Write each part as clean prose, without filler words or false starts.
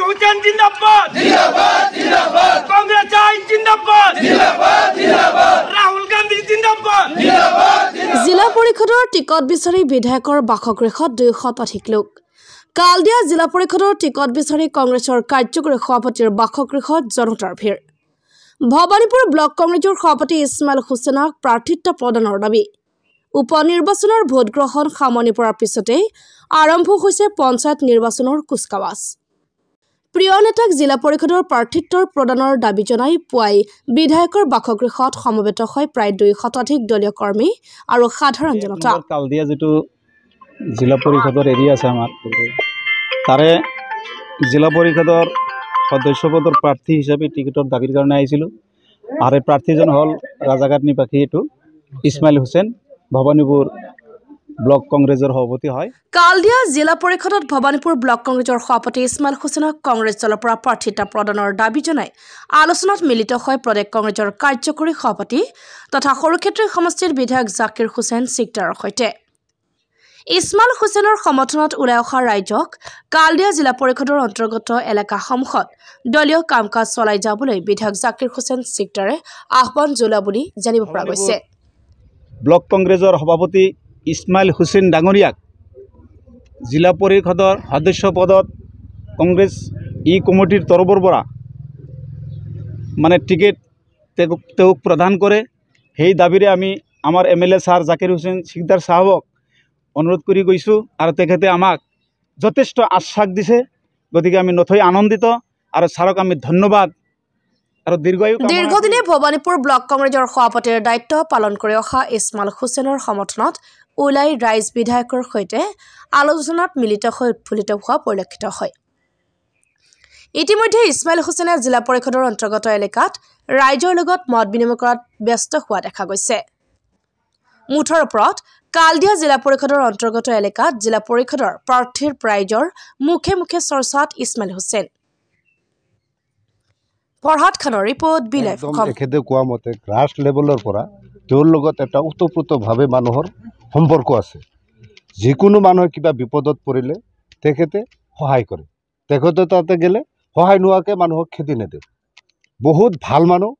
হুসেন জিন্দাবাদ জিন্দাবাদ জিন্দাবাদ কংগ্ৰেস আই জিন্দাবাদ জিন্দাবাদ জিন্দাবাদ ৰাহুল গান্ধী জিন্দাবাদ জিন্দাবাদ জিলা পৰিষদৰ টিকট বিচাৰি বিধায়কৰ বাসগৃহত 200 অধিক লোক কালদিয়া জিলা পৰিষদৰ টিকট বিচাৰি কংগ্ৰেছৰ কাৰ্যকৰী সভাপতিৰ বাসগৃহত জনতাৰ ভিৰ ভবানীপুৰ ব্লক কংগ্ৰেছৰ সভাপতি ইছমাইল হুছেইনক প্ৰাৰ্থিত্ব প্ৰদানৰ দাবী উপনিৰ্বাচনৰ ভোট গ্ৰহণ সামৰণি পৰাৰ পিছতে আৰম্ভ হৈছে পঞ্চায়ত নিৰ্বাচনৰ কুচকাৱাজ প্ৰিয় নেতাক জিলা পৰিষদৰ প্ৰাৰ্থিত্বৰ প্ৰদানৰ দাবী জনাই পুৱাই বিধায়কৰ বাসগৃহত সমবেত হয় প্ৰায় 200 অধিক দলীয় কৰ্মী আৰু সাধাৰণ জনতা কালদিয়া যেটো জিলা পৰিষদৰ এৰিয়া আছে আমাৰ তাৰে জিলা পৰিষদৰ সদস্য পদৰ প্ৰাৰ্থী হিচাপে টিকটৰ দাবীৰ কাৰণে আহিছিল আৰু প্ৰাৰ্থীজন হল ৰাজাঘাট নিবাসী এটো ইছমাইল হুছেইন ভবানীপুৰ ব্লক কংগ্ৰেছৰ সভাপতি হয় কালদিয়া জিলা পৰিষদত ভবানীপুৰ ব্লক কংগ্ৰেছৰ সভাপতি ইছমাইল হুছেইনক কংগ্ৰেছ দলৰ পৰা প্ৰাৰ্থিত্ব প্ৰদানৰ দাবী জনাই আলোচনাত মিলিত হয় প্ৰদেশ কংগ্ৰেছৰ কাৰ্যকৰী সভাপতি তথা সৰুক্ষেত্ৰী সমষ্টিৰ বিধায়ক জাকিৰ হুছেইন সিকদাৰৰ সৈতে ইছমাইল হুছেইনৰ সমৰ্থনত ওলাই অহা ৰাইজক কালদিয়া জিলা পৰিষদৰ অন্তৰ্গত এলেকাসমূহত দলীয় কাম-কাজ চলাই যাবলৈ বিধায়ক জাকিৰ হুছেইন সিকদাৰে আহ্বান জনায় বুলি জানিব পৰা গৈছে ব্লক কংগ্ৰেছৰ সভাপতি ইছমাইল হুছেইন ডাঙৰীয়াক জিলা পৰিষদৰ সদস্য পদত কংগ্ৰেছ ই কমিটিৰ তৰফৰ পৰা মানে টিকেট তেওঁক প্ৰদান কৰে সেই দাবীৰে আমি আমাৰ এমএলএ ছাৰ জাকিৰ হুছেইন সিকদাৰ সাহেবক অনুৰোধ কৰি গৈছো আৰু তেখেতে আমাক যথেষ্ট আশ্বাস দিছে গতিকে আমি নথৈ আনন্দিত আৰু ছাৰক আমি ধন্যবাদ আৰু দীৰ্ঘদিনে ভবানীপুৰ ব্লক কংগ্ৰেছৰ সভাপতিৰ দায়িত্ব পালন কৰি অহা ইছমাইল হুছেইনৰ সমৰ্থনত ওলাই ৰাইজ বিধায়কৰ সৈতে আলোচনাত মিলিত হৈ উৎফুল্লিত হোৱা পৰিলক্ষিত হয় ইতিমধ্যে ইছমাইল হুছেইনে জিলা পৰিষদৰ অন্তৰ্গত এলেকাত ৰাইজৰ লগত মত বিনিময় কৰাত ব্যস্ত হোৱা দেখা গৈছে মুঠৰ ওপৰত কালদিয়া জিলা পৰিষদৰ অন্তৰ্গত এলেকাত জিলা পৰিষদৰ প্ৰাৰ্থীৰ ৰাইজৰ মুখে মুখে চৰ্চাত ইছমাইল হুছেইন ফৰহাদ খানৰ ৰিপৰ্ট বিলাই এখেতে কোৱা মতে গ্ৰাছ লেভেলৰ পৰা তেওঁৰ লগত এটা উতপ্ৰোতভাৱে মানুহৰ সম্পৰ্ক আছে যিকোনো মানুহে কিবা বিপদত পৰিলে তেখেতে সহায় কৰে তেখেতে তাতে গেলে সহায় নোৱাকে মানুহক খেদি নেদে বহুত ভাল মানুহ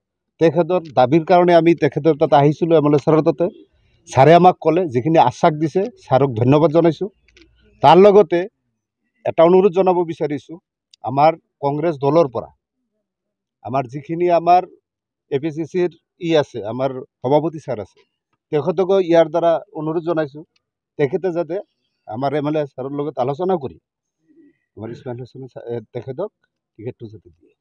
তেখেতৰ দাবীৰ কাৰণে আমি তেখেতৰ তাতে আহিছিলোঁ এমএলএ ছাৰৰ তাতে ছাৰে আমাক ক'লে যিখিনি আশ্বাস দিছে ছাৰক ধন্যবাদ জনাইছোঁ তাৰ লগতে এটা অনুৰোধ জনাব বিচাৰিছোঁ আমাৰ কংগ্ৰেছ দলৰ পৰা আমাৰ যিখিনি আমাৰ এপিচিচিৰ আছে আমাৰ সভাপতি ছাৰ আছে তেখেতকো ইয়াৰ দ্বাৰা অনুৰোধ জনাইছোঁ তেখেতে যাতে আমাৰ এমএলএ ছাৰৰ লগত আলোচনা কৰি আমাৰ ইছমাইল হুছেইন তেখেতক টিকেটটো যাতে দিয়ে